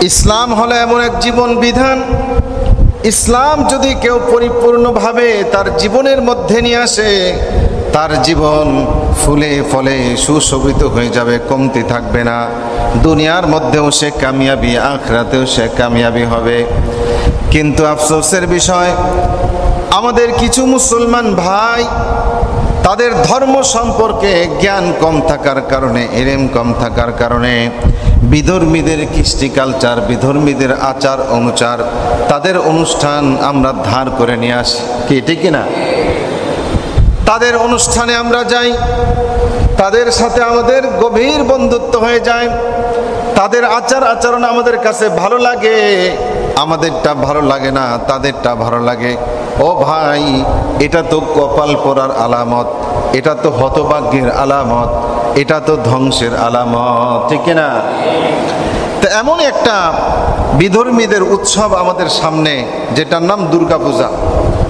ইসলাম হলো এমন এক জীবন বিধান, ইসলাম যদি কেউ পরিপূর্ণভাবে তার জীবনের মধ্যে নিয়ে আসে, তার জীবন ফুলে ফলে সুশোভিত হয়ে যাবে, কমতি থাকবে না। দুনিয়ার মধ্যেও সে কামিয়াবি, আখিরাতেও সে কামিয়াবি হবে। কিন্তু আফসোসের বিষয়, আমাদের কিছু মুসলমান ভাই তাদের ধর্ম সম্পর্কে জ্ঞান কম থাকার কারণে, ইলম কম থাকার কারণে বিধর্মীদের কৃষ্টি কালচার, বিধর্মীদের আচার অনুচার, তাদের অনুষ্ঠান আমরা ধার করে নিয়ে আসি, কি ঠিক না? তাদের অনুষ্ঠানে আমরা যাই, তাদের সাথে আমাদের গভীর বন্ধুত্ব হয়ে যায়, তাদের আচার আচরণ আমাদের কাছে ভালো লাগে, আমাদেরটা ভালো লাগে না, তাদেরটা ভালো লাগে। ও ভাই, এটা তো কপাল পোড়ার আলামত, এটা তো হতভাগ্যের আলামত, এটা তো ধ্বংসের আলামত, ঠিক না? তো এমন একটা বিধর্মীদের উৎসব আমাদের সামনে, যেটার নাম দুর্গা পূজা।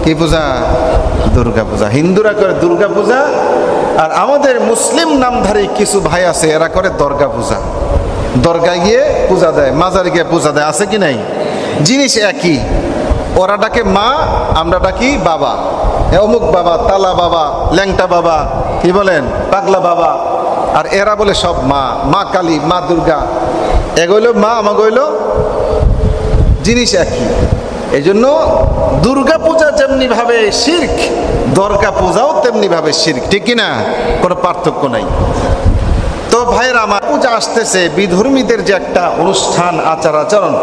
কি পূজা? দুর্গা পূজা। হিন্দুরা করে দুর্গা পূজা, আর আমাদের মুসলিম নামধারী কিছু ভাই আছে, এরা করে দরগা পূজা। দরগায় গিয়ে পূজা দেয়, মাজারে গিয়ে পূজা দেয়, আছে কি নাই? জিনিস একই। ওরা ডাকে মা, আমরা ডাকি বাবা। অমুক বাবা, তালা বাবা, ল্যাংটা বাবা, কি বলেন, পাগলা বাবা। আর এরা বলে সব মা, মা কালী, মা দুর্গা। এগোইল মা, আমাগইল জিনিস একই। এই জন্য দুর্গা পূজা যেমনি ভাবে শিরক, দরগা পূজাও তেমনি ভাবে শিরক, ঠিক কিনা? কোনো পার্থক্য নাই। তো ভাইয়েরা আমার, পূজা আসতেছে, বিধর্মীদের যে একটা অনুষ্ঠান, আচার আচরণ,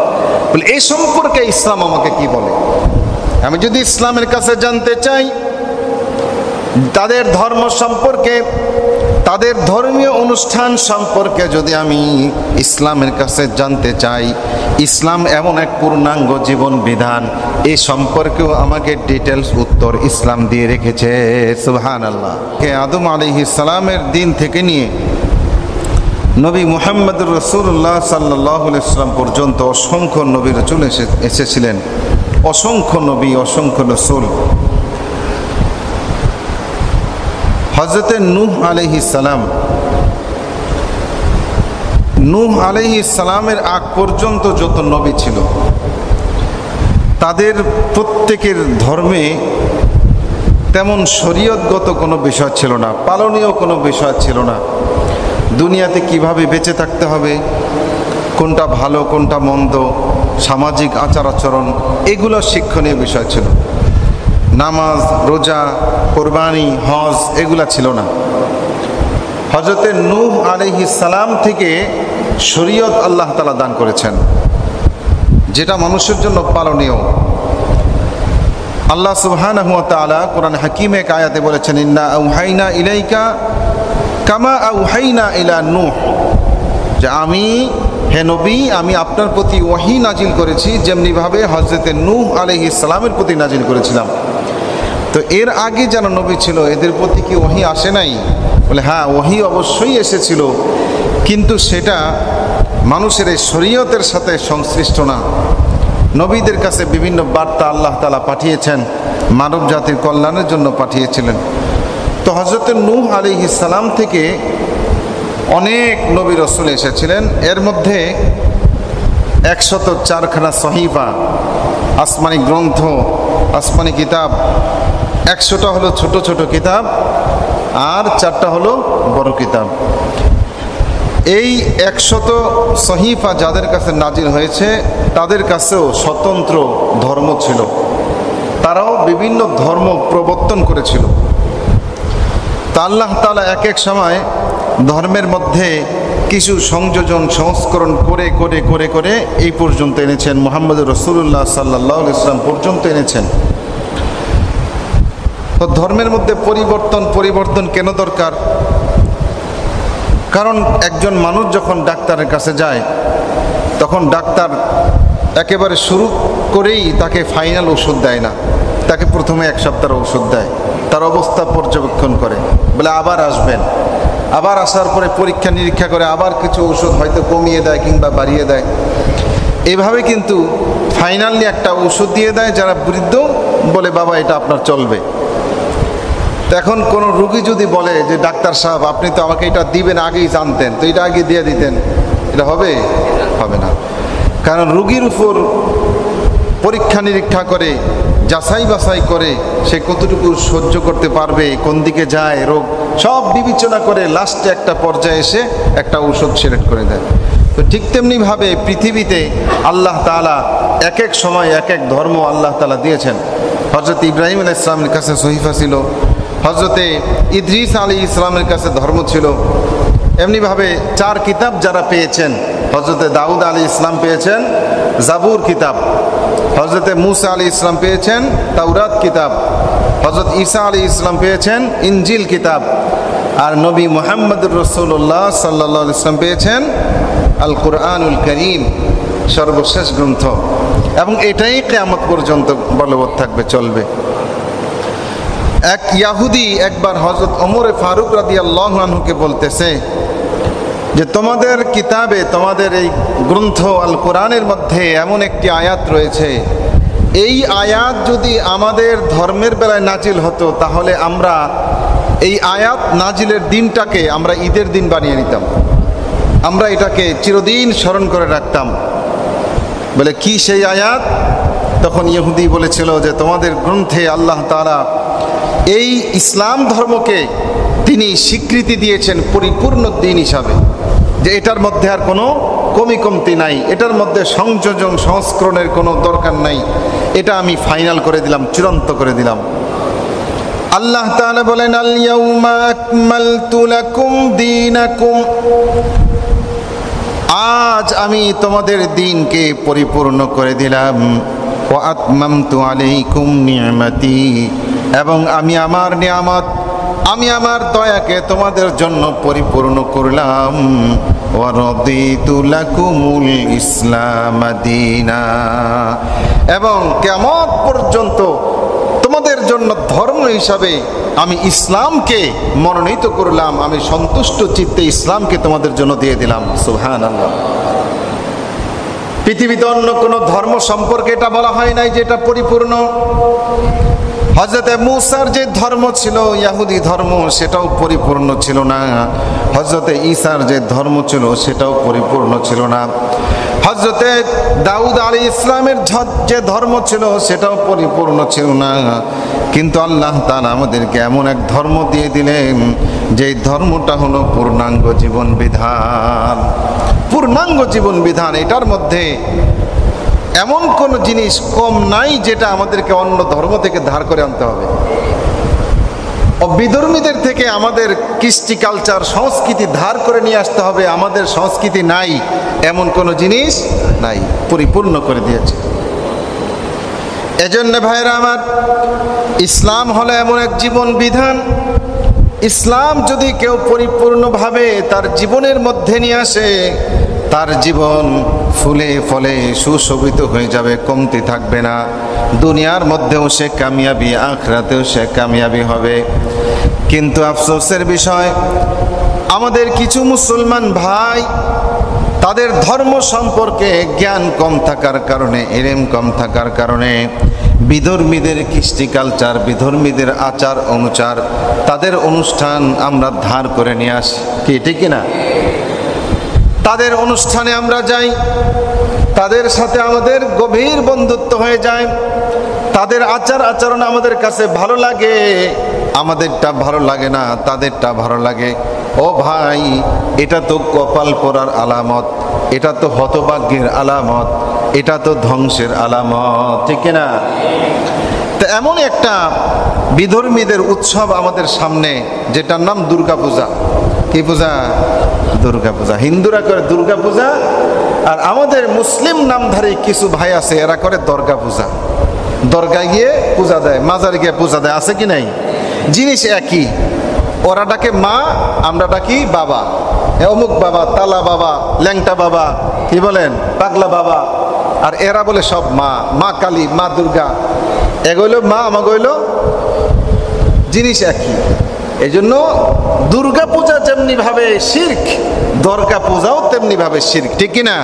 বলে এই সম্পর্কে ইসলাম আমাকে কি বলে? আমি যদি ইসলামের কাছে জানতে চাই, তাদের ধর্ম সম্পর্কে, তাদের ধর্মীয় অনুষ্ঠান সম্পর্কে যদি আমি ইসলামের কাছে জানতে চাই, ইসলাম এমন এক পূর্ণাঙ্গ জীবন বিধান, এই সম্পর্কেও আমাকে ডিটেলস উত্তর ইসলাম দিয়ে রেখেছে। সুবহানাল্লাহ। আদম আলাইহিস সালামের দিন থেকে নিয়ে নবী মুহাম্মদুর রাসূলুল্লাহ সাল্লাল্লাহু আলাইহি ওয়াসাল্লাম পর্যন্ত অসংখ্য নবী রাসূল এসেছিলেন, অসংখ্য নবী, অসংখ্য রাসূল। হযরতে নূহ আলাইহিস সালাম, নূহ আলাইহিস সালামের আগ পর্যন্ত যত নবী ছিল, তাদের প্রত্যেকের ধর্মে তেমন শরীয়তগত কোনো বিষয় ছিল না, পালনীয় কোনো বিষয় ছিল না। দুনিয়াতে কিভাবে বেঁচে থাকতে হবে, কোনটা ভালো কোনটা মন্দ, সামাজিক আচার আচরণ, এগুলো শিক্ষণীয় বিষয় ছিল। নামাজ, রোজা, কোরবানি, হজ, এগুলা ছিল না। হযরতে নূহ আলাইহিস সালাম থেকে শরীয়ত আল্লাহ তাআলা দান করেছেন, যেটা মানুষের জন্য পালনীয়। আল্লাহ সুবহানাহু ওয়া তাআলা কোরআন হাকিমে এক আয়াতে বলেছেন, ইন্না আউহাইনা ইলাইকা কামা আউহাইনা ইলা নূহ, যে আমি, হে নবী, আমি আপনার প্রতি ওহী নাজিল করেছি যেমনিভাবে হযরতে নূহ আলাইহিস সালামের প্রতি নাজিল করেছিলাম। তো এর আগে যারা নবী ছিল, এদের প্রতি কি ওহী আসে নাই? বলে হ্যাঁ, ওহী অবশ্যই এসেছিল, কিন্তু সেটা মানুষের এই শরীয়তের সাথে সংশ্লিষ্ট না। নবীদের কাছে বিভিন্ন বার্তা আল্লাহ তাআলা পাঠিয়েছেন, মানব জাতির কল্যাণের জন্য পাঠিয়েছিলেন। তো হযরতে নূহ আলাইহিস সালাম থেকে অনেক নবী রাসূল এসেছিলেন। এর মধ্যে 104খানা সহিফা, আসমানি গ্রন্থ, আসমানি কিতাব, 100টা হলো ছোট ছোট কিতাব, আর 4টা হলো বড় কিতাব। এই 100 সহিফা যাদের কাছে নাজিল হয়েছে, তাদের কাছেও স্বতন্ত্র ধর্ম ছিল, তারাও বিভিন্ন ধর্ম প্রবর্তন করেছিল। তা আল্লাহ তাআলা এক এক সময় ধর্মের মধ্যে কিছু সংযোজন, সংস্করণ করে করে করে করে এই পর্যন্ত এনেছেন, মুহাম্মদুর রাসূলুল্লাহ সাল্লাল্লাহু আলাইহি ওয়াসাল্লাম পর্যন্ত এনেছেন। তো ধর্মের মধ্যে পরিবর্তন কেন দরকার? কারণ একজন মানুষ যখন ডাক্তারের কাছে যায়, তখন ডাক্তার একেবারে শুরু করেই তাকে ফাইনাল ওষুধ দেয় না, তাকে প্রথমে 1 সপ্তাহের ওষুধ দেয়, তার অবস্থা পর্যবেক্ষণ করে, বলে আবার আসবেন, আবার আসার পরে পরীক্ষা নিরীক্ষা করে আবার কিছু ওষুধ হয়তো কমিয়ে দেয় কিংবা বাড়িয়ে দেয়। এভাবে কিন্তু ফাইনালি একটা ওষুধ দিয়ে দেয়, যারা বৃদ্ধ বলে বাবা এটা আপনার চলবে। তো এখন কোনো রুগী যদি বলে যে ডাক্তার সাহেব আপনি তো আমাকে এটা দিবেন আগেই জানতেন, তো এটা আগে দিয়ে দিতেন, এটা হবে? হবে না। কারণ রোগীর উপর পরীক্ষা নিরীক্ষা করে, যাচাই বাছাই করে সে কতটুকু সহ্য করতে পারবে, কোন দিকে যায় রোগ, সব বিবেচনা করে লাস্টে একটা পর্যায়ে এসে একটা ঔষধ সিলেক্ট করে দেয়। তো ঠিক তেমনিভাবে পৃথিবীতে আল্লাহ তাআলা এক এক সময় এক এক ধর্ম আল্লাহ তাআলা দিয়েছেন। হযরত ইব্রাহিম আলাইহিস সালামের কাছে সহিফা ছিল, হযরতে ইদ্রিস আলাইহিস সালামের কাছে ধর্ম ছিল। এমনিভাবে 4 কিতাব যারা পেয়েছেন, হযরতে দাউদ আলাইহিস সালাম পেয়েছেন জাবুর কিতাব, হযরতে মূসা আলাইহিস সালাম পেয়েছেন তাওরাত কিতাব, হযরত ঈসা আলাইহিস সালাম পেয়েছেন ইনজিল কিতাব, আর নবী মুহাম্মদুর রাসূলুল্লাহ সাল্লাল্লাহু আলাইহি ওয়াসাল্লাম পেয়েছেন আল কুরআনুল কারীম, সর্বশেষ গ্রন্থ। এবং এটাই কিয়ামত পর্যন্ত বলবৎ থাকবে, চলবে। এক ইহুদি একবার হযরত ওমর ফারুক রাদিয়াল্লাহু আনহুকে বলতেছে যে তোমাদের কিতাবে, তোমাদের এই গ্রন্থ আল কোরআনের মধ্যে এমন একটি আয়াত রয়েছে, এই আয়াত যদি আমাদের ধর্মের বেলায় নাজিল হতো তাহলে আমরা এই আয়াত নাজিলের দিনটাকে আমরা ঈদের দিন বানিয়ে নিতাম, আমরা এটাকে চিরদিন স্মরণ করে রাখতাম। বলে কি সেই আয়াত? তখন ইহুদি বলেছিল যে তোমাদের গ্রন্থে আল্লাহ তাআলা এই ইসলাম ধর্মকে তিনি স্বীকৃতি দিয়েছেন পরিপূর্ণ দিন হিসাবে, যে এটার মধ্যে আর কোনো কমি কমতি নাই, এটার মধ্যে সংযোজন সংস্করণের কোনো দরকার নাই, এটা আমি ফাইনাল করে দিলাম, চূড়ান্ত করে দিলাম। আল্লাহ তাআলা বলেন আল ইয়াউমা আকমালতু লাকুম দীনাকুম, আজ আমি তোমাদের দিনকে পরিপূর্ণ করে দিলাম। ওয়া আতমামতু আলাইকুম নি'মাতি, এবং আমি আমার নিয়ামত, আমি আমার দয়াকে তোমাদের জন্য পরিপূর্ণ করলাম। ওয়া রাদিতু লাকুমুল ইসলাম দীনা, এবং কিয়ামত পর্যন্ত তোমাদের জন্য ধর্ম হিসাবে আমি ইসলামকে মনোনীত করলাম, আমি সন্তুষ্ট চিত্তে ইসলামকে তোমাদের জন্য দিয়ে দিলাম। সুবহানাল্লাহ। পৃথিবীতে অন্য কোনো ধর্ম সম্পর্কে এটা বলা হয় নাই যে এটা পরিপূর্ণ। হযরতে মূসার যে ধর্ম ছিল ইহুদি ধর্ম, সেটাও পরিপূর্ণ ছিল না। হযরতে ঈসার যে ধর্ম ছিল সেটাও পরিপূর্ণ ছিল না। হযরতে দাউদ আলাইহিস সালামের যে ধর্ম ছিল সেটাও পরিপূর্ণ ছিল না। কিন্তু আল্লাহ তাআলা আমাদেরকে এমন এক ধর্ম দিয়ে দিলেন যে ধর্মটা হলো পূর্ণাঙ্গ জীবন বিধান। পূর্ণাঙ্গ জীবন বিধান, এটার মধ্যে এমন কোন জিনিস কম নাই যেটা আমাদেরকে অন্য ধর্ম থেকে ধার করে আনতে হবে। বিধর্মীদের থেকে আমাদের কৃষ্টি কালচার সংস্কৃতি ধার করে নিয়ে আসতে হবে, আমাদের সংস্কৃতি নাই এমন কোন জিনিস নাই, পরিপূর্ণ করে দিয়েছে। এজন্য ভাইরা আমার, ইসলাম হলো এমন এক জীবন বিধান, ইসলাম যদি কেউ পরিপূর্ণভাবে তার জীবনের মধ্যে নিয়ে আসে, তার জীবন ফুলে ফলে সুশোভিত হয়ে যাবে, কমতি থাকবে না। দুনিয়ার মধ্যেও সে কামিয়াবি, আখিরাতেও সে কামিয়াবি হবে। কিন্তু আফসোসের বিষয়, আমাদের কিছু মুসলমান ভাই তাদের ধর্ম সম্পর্কে জ্ঞান কম থাকার কারণে, ইলম কম থাকার কারণে বিধর্মীদের কৃষ্টি কালচার, বিধর্মীদের আচার অনুচার, তাদের অনুষ্ঠান আমরা ধার করে নিয়ে আসি, কি ঠিক না? তাদের অনুষ্ঠানে আমরা যাই, তাদের সাথে আমাদের গভীর বন্ধুত্ব হয়ে যায়, তাদের আচার আচরণ আমাদের কাছে ভালো লাগে, আমাদেরটা ভালো লাগে না, তাদেরটা ভালো লাগে। ও ভাই, এটা তো কপাল পোড়ার আলামত, এটা তো হতভাগ্যের আলামত, এটা তো ধ্বংসের আলামত, ঠিক না? তো এমন একটা বিধর্মীদের উৎসব আমাদের সামনে, যেটার নাম দুর্গা পূজা। কি পূজা? দুর্গা পূজা। হিন্দুরা করে দুর্গা পূজা, আর আমাদের মুসলিম নামধারী কিছু ভাই আছে, এরা করে দরগা পূজা। দরগায় গিয়ে পূজা দেয়, মাজারে গিয়ে পূজা দেয়, আছে কি নাই? জিনিস একই, ওরা ডাকে মা, আমরা ডাকি বাবা। অমুক বাবা, তালা বাবা, ল্যাংটা বাবা, কি বলেন, পাগলা বাবা, আর এরা বলে সব মা, মা কালী, মা দুর্গা। এগোইল মা, আমাগইল জিনিস একই। এই জন্য দুর্গা পূজা যেমনি ভাবে শিরক, দরগা পূজাও তেমনি ভাবে শিরক, ঠিক কিনা?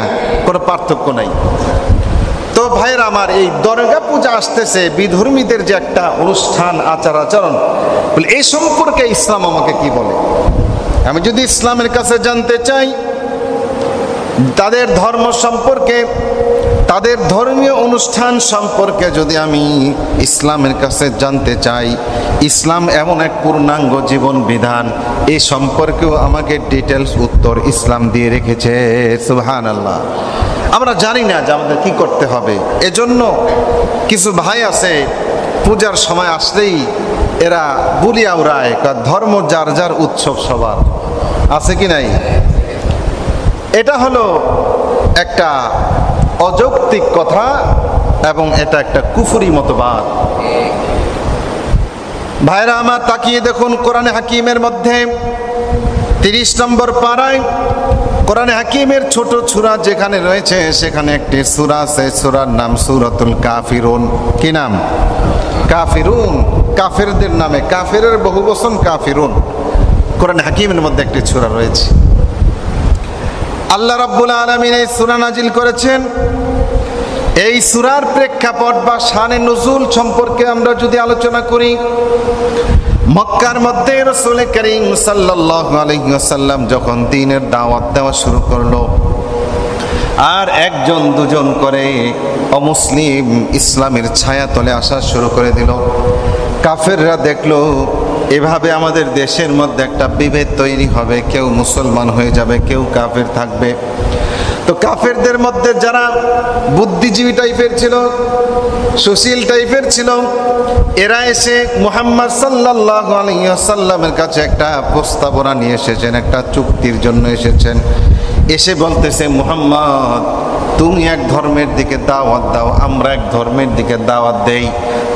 কোনো পার্থক্য নাই। তো ভাইরা আমার, এই দরগা পূজা আসতেছে, বিধর্মীদের যে একটা অনুষ্ঠান, আচার আচরণ, বলে এই সম্পর্কে ইসলাম আমাকে কি বলে? আমি যদি ইসলামের কাছে জানতে চাই, তাদের ধর্ম সম্পর্কে তাদের ধর্মীয় অনুষ্ঠান সম্পর্কে যদি আমি ইসলামের কাছে জানতে চাই, ইসলাম এমন এক পূর্ণাঙ্গ জীবন বিধান, এই সম্পর্কেও আমাকে ডিটেলস উত্তর ইসলাম দিয়ে রেখেছে। সুবহানাল্লাহ। আমরা জানি না যে আমাদের কি করতে হবে। এজন্য কিছু ভাই আছে পূজার সময় আসলেই এরা বুলিয়া উড়ায়, ধর্ম যার যার উৎসব সবার, আছে কি নাই? এটা হলো একটা অযৌক্তিক কথা এবং এটা একটা কুফরি মতবাদ। ভাইরা আমার, তাকিয়ে দেখুন কোরআনে হাকিমের মধ্যে 30 নম্বর পারায় কোরআনে হাকিমের ছোট সূরা যেখানে রয়েছে, সেখানে একটি সূরা আছে, সূরার নাম সূরাতুল কাফিরুন। কি নাম? কাফিরুন। কাফেরদের নামে, কাফেরের বহুবচন কাফিরুন। কোরআনে হাকিমের মধ্যে একটি সূরা রয়েছে। আল্লাহ রাব্বুল আলামিন এই সূরা নাজিল করেছেন। এই সূরার প্রেক্ষাপট বা শানে নুজুল সম্পর্কে আমরা যদি আলোচনা করি, মক্কার মধ্যে রাসূল করিম সাল্লাল্লাহু আলাইহি ওয়াসাল্লাম যখন দ্বীনের দাওয়াত দেওয়া শুরু করলো, আর একজন দুজন করে অমুসলিম ইসলামের ছায়াতলে আসা শুরু করে দিল। কাফেররা দেখলো এভাবে আমাদের দেশের মধ্যে একটা বিভেদ তৈরি হবে, কেউ মুসলমান হয়ে যাবে, কেউ কাফের থাকবে। তো কাফেরদের মধ্যে যারা বুদ্ধিজীবী টাইপের ছিল, সুশীল টাইপের ছিল, এরা এসে মুহাম্মদ সাল্লাল্লাহু আলাইহি ওয়াসাল্লামের কাছে একটা প্রস্তাবনা নিয়ে এসেছেন, একটা চুক্তির জন্য এসেছেন। এসে বলতেছে, মুহাম্মদ তুমি এক ধর্মের দিকে দাওয়াত দাও, আমরা এক ধর্মের দিকে দাওয়াত দেই,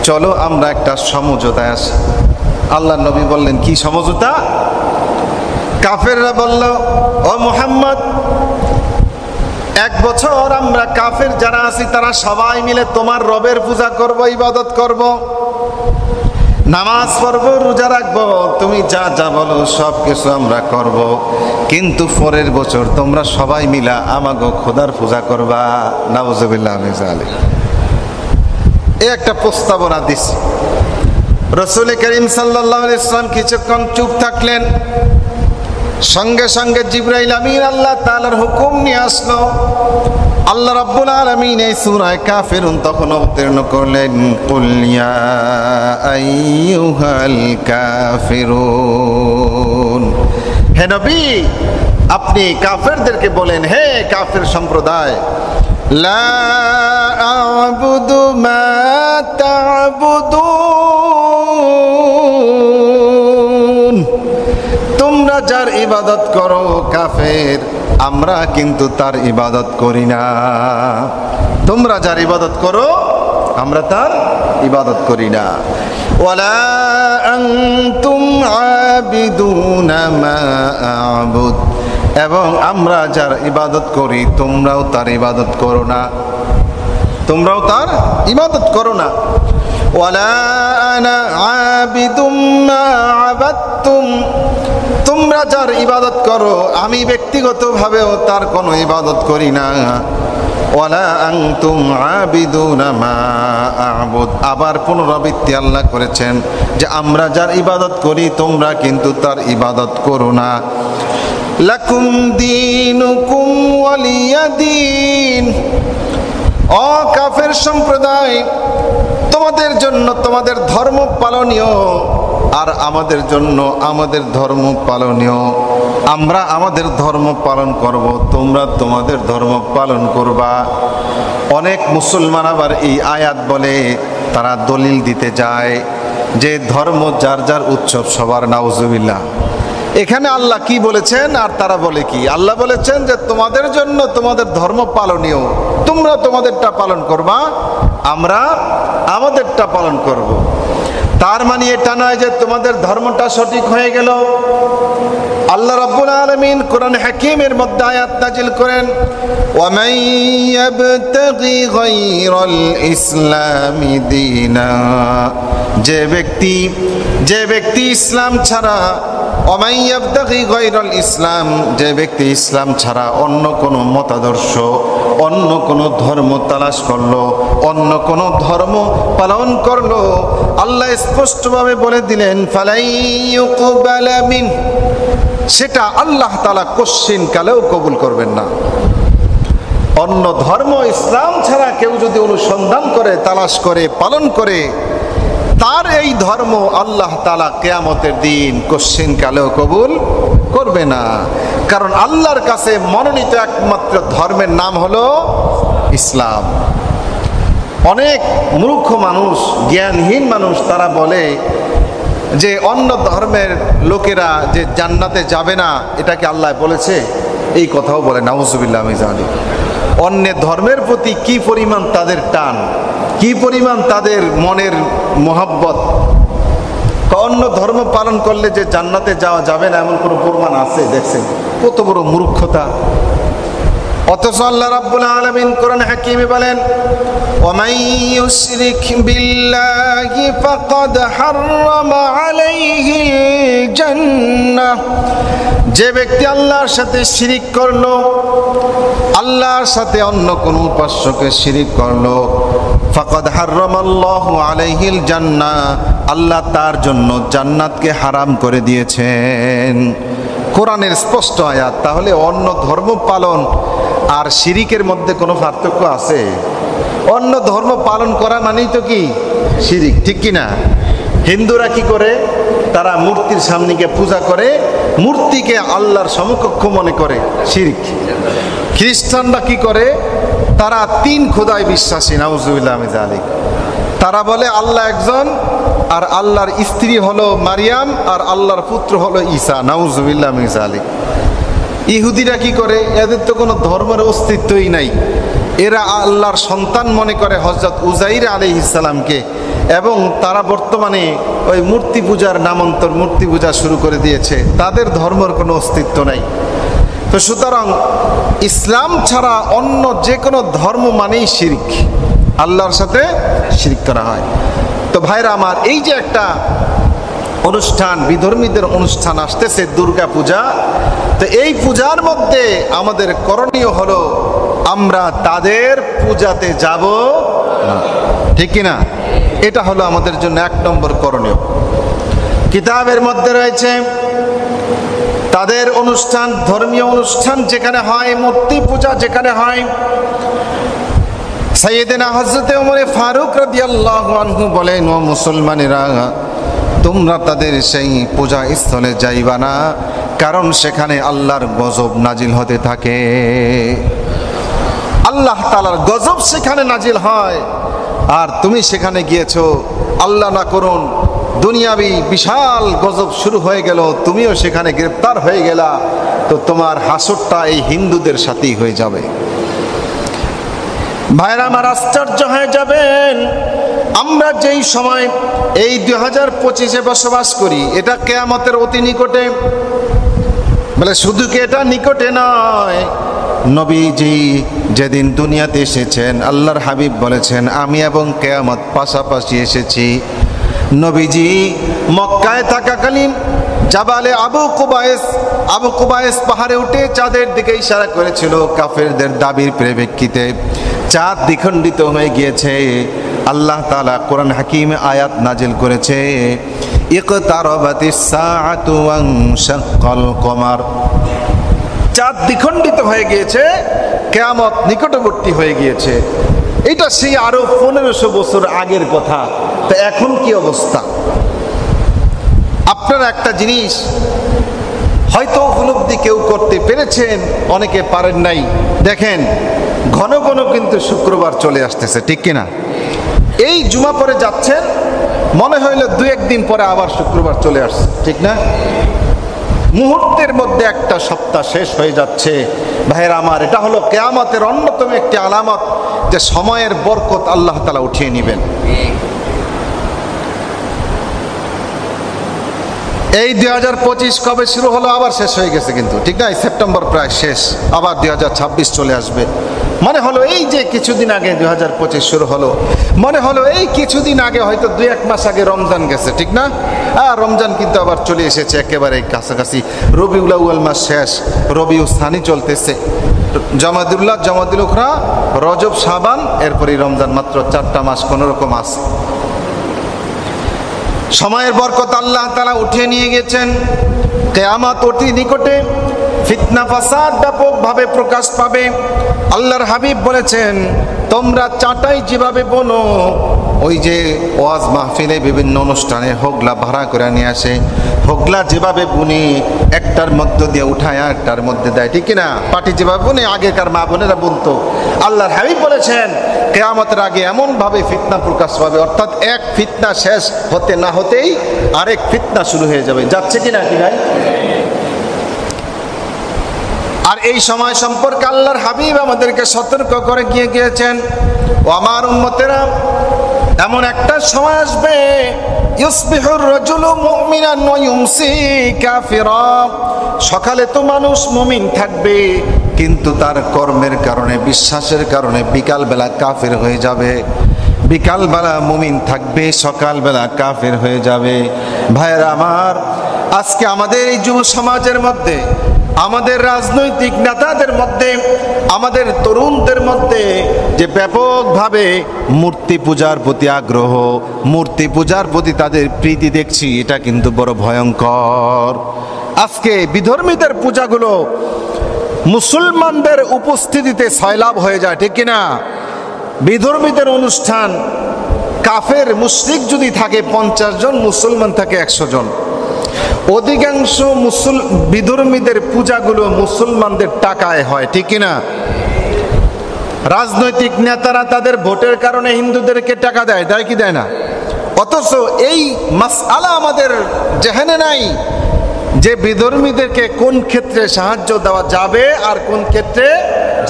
চলো আমরা একটা সমঝোতায় আসি। আল্লাহ নবী বললেন, কি সমঝোতা? কাফেররা বলল, ও মুহাম্মদ, 1 বছর আমরা কাফের যারা আছি তারা সবাই মিলে তোমার রবের পূজা করব, ইবাদত করব, নামাজ পড়ব, রোজা রাখবো, তুমি যা যা বলো সব কিছু আমরা করব, কিন্তু পরের বছর তোমরা সবাই মিলা আমাগো খোদার পূজা করবা। নাউজুবিল্লাহ মিন যালিক। এই একটা প্রস্তাবনা দিছে। রাসূল করিম সাল্লাল্লাহু আলাইহি ওয়াসাল্লাম কিছুক্ষণ চুপ থাকলেন। সঙ্গে সঙ্গে জিবরাইল আমিন আল্লাহ তাআলার হুকুম নিয়ে আসলো। আল্লাহ রাব্বুল আলামিন এই সূরা কাফিরুন তখন অবতীর্ণ করলেন, কুল ইয়া আইয়ুহাল কাফিরুন, হে নবী আপনি কাফেরদেরকে বলেন, হে কাফের সম্প্রদায়, লা আ'বুদু মা তা'বুদুন, তোমরা যার ইবাদত করো কাফের, আমরা কিন্তু তার ইবাদত করি না। তোমরা যার ইবাদত করো আমরা তার ইবাদত করি না। ওয়ালা আনতুম আবিদুনা মা আ'বুদ, এবং আমরা যার ইবাদত করি তোমরাও তার ইবাদত করো না, তোমরাও তার ইবাদত করো না। ওয়ালা আনা আবিদুম মা আবাদতুম, তোমরা যার ইবাদত করো আমি ব্যক্তিগতভাবেও তার কোনো ইবাদত করি না। ওয়ালা আনতুম আবিদুনা মা আ'বুদ, আবার পুনরাবৃত্তি আল্লাহ করেছেন যে আমরা যার ইবাদত করি তোমরা কিন্তু তার ইবাদত করো না। লাকুম দীনুকুম ওয়ালিয়া দীন, ও কাফের সম্প্রদায়, তোমাদের জন্য তোমাদের ধর্ম পালনীয় আর আমাদের জন্য আমাদের ধর্ম পালনীয়। আমরা আমাদের ধর্ম পালন করব, তোমরা তোমাদের ধর্ম পালন করবা। অনেক মুসলমান আবার এই আয়াত বলে তারা দলিল দিতে যায় যে ধর্ম যার যার উৎসব সবার। নাউজুবিল্লাহ। এখানে আল্লাহ কি বলেছেন আর তারা বলে কি? আল্লাহ বলেছেন যে তোমাদের জন্য তোমাদের ধর্ম পালনীয়, তোমরা তোমাদেরটা পালন করবা, আমরা আমাদেরটা পালন করব। তার মানে এটা নয় যে তোমাদের ধর্মটা সঠিক হয়ে গেল। আল্লাহ রাব্বুল আলামিন কোরআন হাকিমের মধ্যে আয়াত নাজিল করেন, ওয়া মান ইয়াবতাগি গায়রাল ইসলামি দীনা, যে ব্যক্তি ইসলাম ছাড়া, ওয়া মান ইয়াবতাগি গায়রাল ইসলাম, যে ব্যক্তি ইসলাম ছাড়া অন্য কোনো মতাদর্শ, অন্য কোনো ধর্ম তালাশ করলো, অন্য কোনো ধর্ম পালন করলো, আল্লাহ স্পষ্টভাবে বলে দিলেন ফালাই ইউকবালা মিন, সেটা আল্লাহ তাআলা কোশ্চিন কালেও কবুল করবেন না। অন্য ধর্ম ইসলাম ছাড়া কেউ যদি অনুসন্ধান করে, তালাশ করে, পালন করে, তার এই ধর্ম আল্লাহ তাআলা কিয়ামতের দিন কোশ্চিন কালেও কবুল করবে না। কারণ আল্লাহর কাছে মনোনীত একমাত্র ধর্মের নাম হলো ইসলাম। অনেক মূর্খ মানুষ, জ্ঞানহীন মানুষ, তারা বলে যে অন্য ধর্মের লোকেরা যে জান্নাতে যাবে না, এটাকে আল্লাহ বলেছে, এই কথাও বলে। নাউজুবিল্লাহ মিন যালিক। অন্য ধর্মের প্রতি কি পরিমাণ তাদের টান, কি পরিমাণ তাদের মনের মোহাব্বত। অন্য ধর্ম পালন করলে যে জান্নাতে যাওয়া যাবে না এমন কোনো প্রমাণ আছে? দেখছেন কত বড় মূর্খতা। অথচ আল্লাহ রাব্বুল আলামিন কোরআন হাকিমে বলেন, ওয়ামান ইউশরিক বিল্লাহি ফাকাদ হাররামা আলাইহিল জান্নাহ। যে ব্যক্তি আল্লাহর সাথে শিরিক করলো, আল্লাহর সাথে অন্য কোন উপাস্যকে শিরিক করলো, ফাকাদ হাররামাল্লাহু আলাইহিল জান্নাহ, আল্লাহ তার জন্য জান্নাতকে হারাম করে দিয়েছেন। কোরআনের স্পষ্ট আয়াত। তাহলে অন্য ধর্ম পালন আর শিরিকের মধ্যে কোনো পার্থক্য আছে? অন্য ধর্ম পালন করা মানেই তো কি শিরিক, ঠিক কি না? হিন্দুরা কি করে? তারা মূর্তির সামনে গিয়ে পূজা করে, মূর্তিকে আল্লাহর সমকক্ষ মনে করে, শিরিক। খ্রিস্টানরা কি করে? তারা তিন খোদায় বিশ্বাসী, নাউজুবিল্লাহ মিন যালিক। তারা বলে আল্লাহ একজন, আর আল্লাহর স্ত্রী হলো মারিয়াম, আর আল্লাহর পুত্র হলো ঈসা, নাউজুবিল্লাহ মিন যালিক। ইহুদিরা কি করে? এদের তো কোনো ধর্মের অস্তিত্বই নাই। এরা আল্লাহর সন্তান মনে করে হযরত উজাইর আলাইহিস সালামকে, এবং তারা বর্তমানে ওই মূর্তি পূজার নামান্তর, মূর্তি পূজা শুরু করে দিয়েছে। তাদের ধর্মের কোনো অস্তিত্ব নাই। তো সুতরাং ইসলাম ছাড়া অন্য যে কোনো ধর্ম মানেই শিরক, আল্লাহর সাথে শিরক করা হয়। তো ভাইরা আমার, এই যে একটা অনুষ্ঠান, বিধর্মীদের অনুষ্ঠান আসতেছে, দুর্গা পূজা, তো এই পূজার মধ্যে আমাদের করণীয় হলো আমরা তাদের পূজাতে যাব না, ঠিক কিনা? এটা হলো আমাদের জন্য এক নম্বর করণীয়। কিতাবের মধ্যে রয়েছে তাদের অনুষ্ঠান, ধর্মীয় অনুষ্ঠান যেখানে হয়, মূর্তি পূজা যেখানে হয়, সাইয়েদেনা হযরতে ওমর ফারুক রাদিয়াল্লাহু আনহু বলেন, ও মুসলমানেরা, তোমরা তাদের সেই পূজা স্থলে যাইবা না, কারণ সেখানে আল্লাহর গজব নাজিল হতে থাকে। আল্লাহ তাআলার গজব সেখানে নাজিল হয়, আর তুমি সেখানে গিয়েছো, আল্লাহ না করুন দুনিয়াবি বিশাল গজব শুরু হয়ে গেল, তুমিও সেখানে গ্রেফতার হয়ে গেলা, তো তোমার হাসরটা এই হিন্দুদের সাথেই হয়ে যাবে। ভাইরা আমার, আশ্চর্য হয়ে যাবেন, আমরা যেই সময় এই 2025-এ বসবাস করি, এটা কিয়ামতের অতি নিকটে। বলে শুধু কি এটা নিকটে নয়, নবীজি যেদিন দুনিয়াতে এসেছেন, আল্লাহর হাবিব বলেছেন, আমি এবং কিয়ামত পাশাপাশি এসেছি। নবীজি মক্কায় থাকাকালীন জাবালে আবু কুবায়েস পাহাড়ে উঠে চাঁদের দিকে ইশারা করেছিল। কাফেরদের দাবির পরিপ্রেক্ষিতে চাঁদ দ্বিখণ্ডিত হয়ে গিয়েছে। আল্লাহ তাআলা কোরআন হাকিমে আয়াত নাজিল করেছে, ইকতারাবাতিস সাআতু ওয়ানশাক্কাল কমার। চাঁদ দ্বিখণ্ডিত হয়ে গিয়েছে, কিয়ামত নিকটবর্তী হয়ে গিয়েছে। এটা সেই আরো 1500 বছর আগের কথা। তো এখন কি অবস্থা? আপনারা একটা জিনিস হয়তো উপলব্ধি কেউ করতে পেরেছেন, অনেকে পারেন নাই। দেখেন, ঘন ঘন কিন্তু শুক্রবার চলে আসতেছে, ঠিক কিনা? এই জুমা পরে যাচ্ছেন, মনে হইল 2-1 দিন পরে আবার শুক্রবার চলে আসছে, ঠিক না? মুহূর্তের মধ্যে একটা সপ্তাহ শেষ হয়ে যাচ্ছে। ভাইরা আমার, এটা হলো কিয়ামতের অন্যতম একটি আলামত যে সময়ের বরকত আল্লাহ তাআলা উঠিয়ে নেবেন। এই 2025 কবে শুরু হলো, আবার শেষ হয়ে গেছে কিন্তু, ঠিক না? সেপ্টেম্বর প্রায় শেষ, আবার 2026 চলে আসবে। মনে হলো এই যে কিছুদিন আগে 2025 শুরু হলো, মনে হলো এই কিছুদিন আগে, হয়তো 2-1 মাস আগে রমজান গেছে, ঠিক না? রমজান কিন্তু আবার চলে এসেছে একেবারে কাছাকাছি। রবিউল আউয়াল মাস শেষ, রবিউল সানি চলতেছে, জমাদুল্লাহ, জমাদুল উখরা, রজব, শাবান, এরপরই রমজান। মাত্র 4টা মাস কোন রকম আছে। সময়ের বরকত আল্লাহ তাআলা উঠিয়ে নিয়ে গেছেন। কিয়ামত অতি নিকটে। ফিতনা ফাসাদ ব্যাপকভাবে প্রকাশ পাবে। আল্লাহর হাবিব বলেছেন, তোমরা চাটাই যেভাবে বোনো, ওই যে ওয়াজ মাহফিলে বিভিন্ন অনুষ্ঠানে হোগলা ভাড়া করে নিয়ে আসে, হোগলা যেভাবে বুনি একটার মধ্য দিয়ে উঠায় একটার মধ্যে দেয়, ঠিক কিনা? পাটি যেভাবে বুনে আগেকার মা বোনেরা বুনতো। আল্লাহর হাবিব বলেছেন, কিয়ামতের আগে এমনভাবে ফিতনা প্রকাশ পাবে, অর্থাৎ এক ফিতনা শেষ হতে না হতেই আরেক ফিতনা শুরু হয়ে যাবে। যাচ্ছে কিনা কি ভাই? আর এই সময় সম্পর্কে আল্লাহর হাবিব আমাদেরকে সতর্ক করে গিয়েছেন, ও আমার উম্মতেরা, এমন একটা সময় আসবে, ইউসবিহুর রাজুলু মুমিনান ওয়া ইউমসি কাফিরা। সকালে তো মানুষ মুমিন থাকবে, কিন্তু তার কর্মের কারণে, বিশ্বাসের কারণে বিকালবেলা কাফের হয়ে যাবে। বিকালবেলা মুমিন থাকবে, সকালবেলা কাফের হয়ে যাবে। ভাইয়েরা আমার, আজকে আমাদের এই যুব সমাজের মধ্যে, আমাদের রাজনৈতিক নেতাদের মধ্যে, আমাদের তরুণদের মধ্যে যে ব্যাপকভাবে মূর্তি পূজার প্রতি আগ্রহ, মূর্তি পূজার প্রতি তাদের প্রীতি দেখছি, এটা কিন্তু বড় ভয়ঙ্কর। আজকে বিধর্মীদের পূজাগুলো মুসলমানদের উপস্থিতিতে সয়লাভ হয়ে যায়, ঠিক কিনা? বিধর্মীদের অনুষ্ঠান, কাফের মুশরিক যদি থাকে 50 জন, মুসলমান থাকে 100 জন। অধিকাংশ বিধর্মীদের পূজাগুলো মুসলমানদের টাকায় হয়, ঠিক কিনা? রাজনৈতিক নেতারা তাদের ভোটের কারণে হিন্দুদেরকে টাকা দেয়, দেয় কি দেয় না? অথচ এই মাসআলা আমাদের জেহেনে নাই যে বিধর্মীদেরকে কোন ক্ষেত্রে সাহায্য দেওয়া যাবে আর কোন ক্ষেত্রে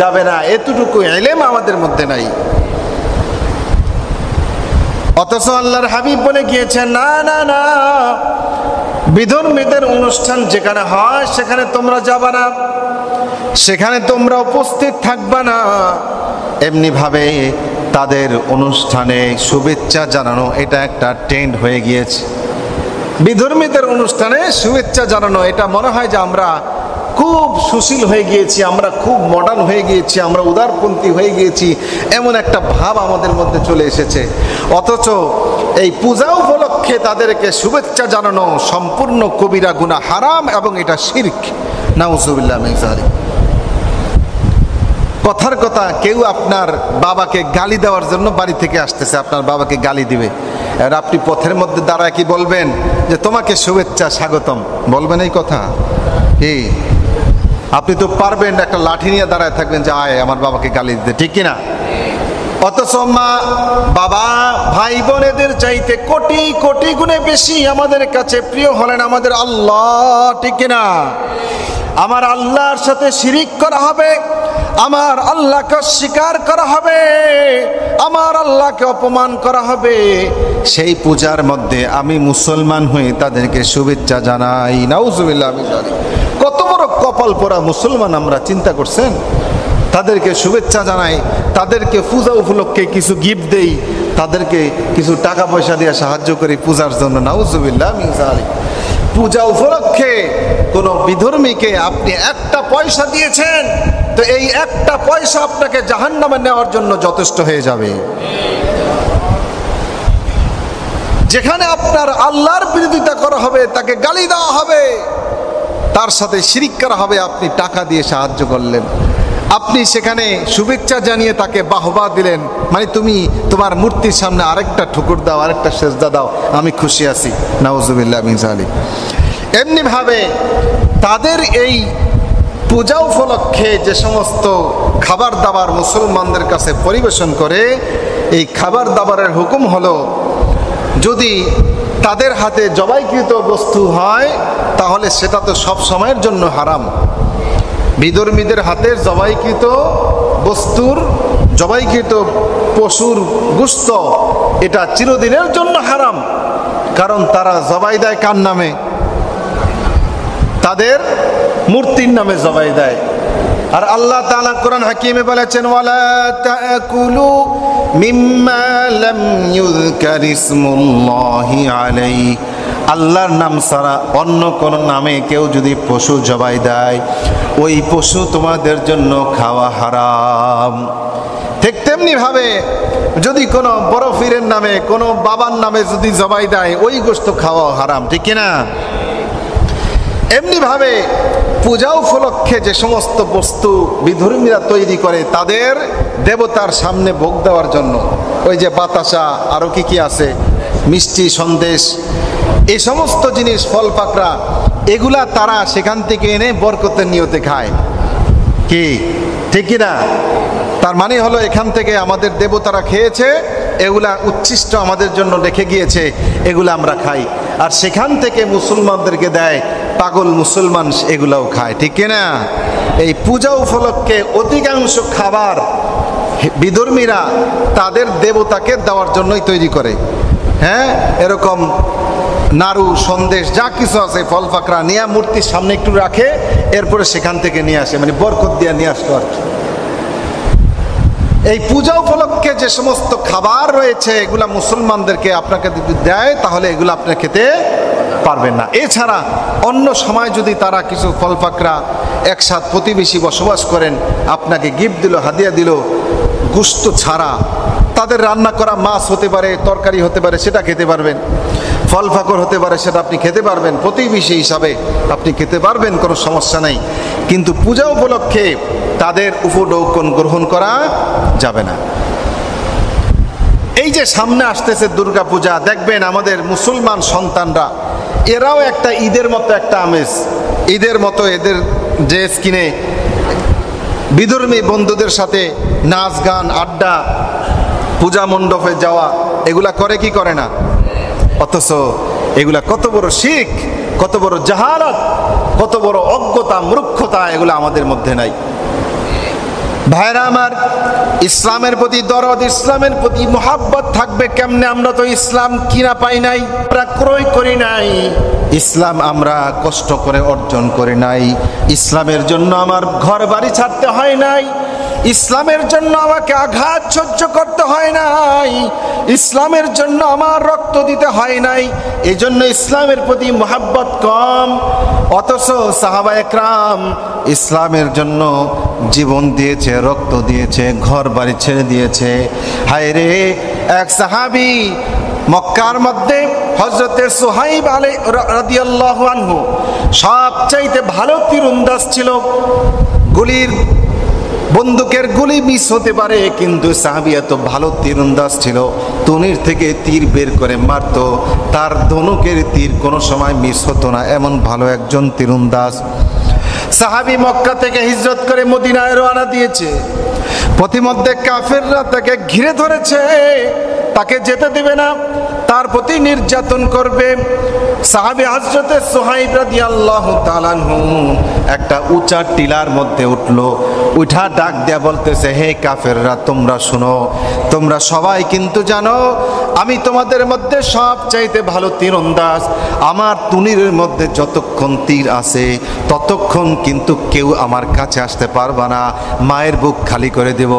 যাবে না, এতটুকু ইলম আমাদের মধ্যে নাই। অথচ আল্লাহর হাবিব বলে গিয়েছেন, না না না, বিধর্মীদের অনুষ্ঠান যেখানে হয় সেখানে তোমরা যাবা না, সেখানে তোমরা উপস্থিত থাকবা না। এমনি ভাবে তাদের অনুষ্ঠানে শুভেচ্ছা জানানো, এটা একটা ট্রেন্ড হয়ে গিয়েছে। বিধর্মীদের অনুষ্ঠানে শুভেচ্ছা জানানো, এটা মনে হয় যে আমরা খুব সুশীল হয়ে গিয়েছি, আমরা খুব মডার্ন হয়ে গিয়েছি, আমরা উদারপন্থী হয়ে গিয়েছি, এমন একটা ভাব আমাদের মধ্যে চলে এসেছে। অথচ এই পূজা উপলক্ষে তাদেরকে শুভেচ্ছা জানানো সম্পূর্ণ কবিরা গুনাহ, হারাম, এবং এটা শিরক। নাউজুবিল্লাহ মিন যালিক। কথার কথা, কেউ আপনার বাবাকে গালি দেওয়ার জন্য বাড়ি থেকে আসতেছে, আপনার বাবাকে গালি দিবে, আর আপনি পথের মধ্যে দাঁড়ায় কি বলবেন? যে তোমাকে শুভেচ্ছা, স্বাগতম বলবেন এই কথা? কি আপনি তো পারবেন একটা লাঠি নিয়ে দাঁড়ায় থাকবেন যে আয় আমার বাবাকে গালি দিতে, ঠিক কিনা? অথচ মা বাবা ভাই বোনেদের চাইতে কোটি কোটি গুণে বেশি আমাদের কাছে প্রিয় হলেন আমাদের আল্লাহ, ঠিক কিনা? আমার আল্লাহর সাথে শিরিক করা হবে, আমার আল্লাহকে স্বীকার করা হবে, আমার আল্লাহকে অপমান করা হবে, সেই পূজার মধ্যে আমি মুসলমান হয়ে তাদেরকে শুভেচ্ছা জানাই। নাউজুবিল্লাহ মিন যালিক। কত বড় কপাল পোড়া মুসলমান আমরা, চিন্তা করছেন? তাদেরকে শুভেচ্ছা জানাই, তাদেরকে পূজা উপলক্ষে কিছু গিফট দেই, তাদেরকে কিছু টাকা পয়সা দিয়ে সাহায্য করি পূজার জন্য। নাউজুবিল্লাহ মিন যালিক। পূজা উপলক্ষে কোন বিধর্মীকে আপনি একটা পয়সা দিয়েছেন, তো এই একটা পয়সা আপনাকে জাহান্নামে নেওয়ার জন্য যথেষ্ট হয়ে যাবে। যেখানে আপনার আল্লাহর বিরোধিতা করা হবে, তাকে গালি দেওয়া হবে, তার সাথে শিরিক করা হবে, আপনি টাকা দিয়ে সাহায্য করলেন, আপনি সেখানে শুভেচ্ছা জানিয়ে তাকে বাহবা দিলেন, মানে তুমি তোমার মূর্তির সামনে আরেকটা ঠুকুর দাও, আরেকটা সেজদা দাও, আমি খুশি আছি। নাউজুবিল্লাহ মিন যালিক। এমনি ভাবে তাদের এই পূজা উপলক্ষে যে সমস্ত খাবার দাবার মুসলমানদের কাছে পরিবেশন করে, এই খাবার দাবারের হুকুম হলো, যদি তাদের হাতে জবাইকৃত বস্তু হয় তাহলে সেটা তো সব সময়ের জন্য হারাম। বিধর্মীদের হাতের জবাইকৃত বস্তুর, জবাইকৃত পশুর গোশত, এটা চিরদিনের জন্য হারাম। কারণ তারা জবাই দেয় কার নামে? তাদের মূর্তির নামে জবাই দেয়। আর আল্লাহ তাআলা কোরআন হাকিমে বলেছেন, ওয়ালা তাকুলু মিম্মা লাম ইউযকার ইসমুল্লাহি আলাইহি, আল্লাহর নাম ছাড়া অন্য কোন নামে কেউ যদি পশু জবাই দেয়, ওই পশু তোমাদের জন্য খাওয়া হারাম। ঠিক তেমনি ভাবে যদি কোনো বড় পীরের নামে, কোনো বাবার নামে যদি জবাই দেয়, ওই গোশত খাওয়া হারাম, ঠিক কিনা? এমনিভাবে পূজা উপলক্ষে যে সমস্ত বস্তু বিধর্মীরা তৈরি করে তাদের দেবতার সামনে ভোগ দেওয়ার জন্য, ওই যে বাতাসা, আরও কি কি আছে, মিষ্টি সন্দেশ, এই সমস্ত জিনিস, ফল পাকড়া, এগুলা তারা সেখান থেকে এনে বরকতের নিয়তে খায়। কি ঠিক কিনা? তার মানে হলো এখান থেকে আমাদের দেবতারা খেয়েছে, এগুলা উচ্ছিষ্ট আমাদের জন্য রেখে গিয়েছে, এগুলা আমরা খাই, আর সেখান থেকে মুসলমানদেরকে দেয়, পাগল মুসলমান এগুলাও খায়। ঠিক কিনা? এই পূজা উপলক্ষে অধিকাংশ খাবার বিধর্মীরা তাদের দেবতাকে দেওয়ার জন্যই তৈরি করে। হ্যাঁ, এরকম নাড়ু, সন্দেশ, যা কিছু আছে, ফল পাকড়া নিয়ে মূর্তির সামনে একটু রাখে, এরপরে সেখান থেকে নিয়ে আসে, মানে বরকত দিয়ে নিয়ে আসতো আর কি। এই পূজা উপলক্ষে যে সমস্ত খাবার রয়েছে এগুলা মুসলমানদেরকে আপনাকে যদি দেয় তাহলে এগুলো আপনি খেতে পারবেন না। এছাড়া অন্য সময় যদি তারা কিছু ফল পাকড়া, একসাথে প্রতিবেশী বসবাস করেন, আপনাকে গিফট দিল, হাদিয়া দিল, গোশত ছাড়া তাদের রান্না করা মাছ হতে পারে, তরকারি হতে পারে, সেটা খেতে পারবেন, ফল ফাকর হতে পারে, সেটা আপনি খেতে পারবেন, প্রতিবেশী হিসাবে আপনি খেতে পারবেন, কোনো সমস্যা নেই। কিন্তু পূজা উপলক্ষে তাদের উপঢৌকন গ্রহণ করা যাবে না। এই যে সামনে আসতেছে দুর্গা পূজা, দেখবেন আমাদের মুসলমান সন্তানরা এরাও একটা ঈদের মতো একটা আমেজ, ঈদের মতো এদের ড্রেস কিনে বিধর্মী বন্ধুদের সাথে নাচ গান, আড্ডা, পূজা মণ্ডপে যাওয়া, এগুলা করে কি করে না? অথচ এগুলা কত বড় শিরক, কত বড় জাহালাত, কত বড় অজ্ঞতা, মূর্খতা, এগুলা আমাদের মধ্যে নাই। ভাইরা আমার, ইসলামের প্রতি দরদ, ইসলামের প্রতি মোহাব্বত থাকবে কেমনে? আমরা তো ইসলাম কিনা পাই নাই, আমরা ক্রয় করি নাই, ইসলাম আমরা কষ্ট করে অর্জন করি নাই, ইসলামের জন্য আমার ঘর বাড়ি ছাড়তে হয় নাই, ইসলামের জন্য আমাকে আঘাত সহ্য করতে হয় নাই, ইসলামের জন্য আমার রক্ত দিতে হয় নাই, এই জন্য ইসলামের প্রতি মোহাব্বত কম। অথচ সাহাবায়ে কেরাম ইসলামের জন্য জীবন দিয়েছে, রক্ত দিয়েছে, ঘর বাড়ি ছেড়ে দিয়েছে। হায় রে, এক সাহাবী মক্কার মধ্যে হযরতে সুহাইব রাদিয়াল্লাহু আনহু সবচাইতে ভালো তীরন্দাজ ছিল। বন্দুকের গুলি মিস হতে পারে, কিন্তু সাহাবী এত ভালো তীরন্দাজ ছিল, তনির থেকে তীর বের করে মারতো, তার ধনুকের তীর কোনো সময় মিস হতো না, এমন ভালো একজন তীরন্দাজ সাহাবী। মক্কা থেকে হিজরত করে মদিনায় রওনা দিয়েছে। পথিমধ্যে কাফেররা তাকে ঘিরে ধরেছে, তাকে যেতে দেবে না, তার প্রতি নির্যাতন করবে। সাহাবী হযরতে সুহাইব রাদিয়াল্লাহু তাআলা আনহু একটা উঁচা টিলার মধ্যে উঠলো, উঠা ডাক দেয়া বলতেছে, হে কাফেররা, তোমরা শুনো, তোমরা সবাই কিন্তু জানো আমি তোমাদের মধ্যে সবচাইতে ভালো তীরন্দাজ, আমার তুনিরের মধ্যে যতক্ষণ তীর আছে ততক্ষণ কিন্তু কেউ আমার কাছে আসতে পারবে না, মায়ের বুক খালি করে দেব।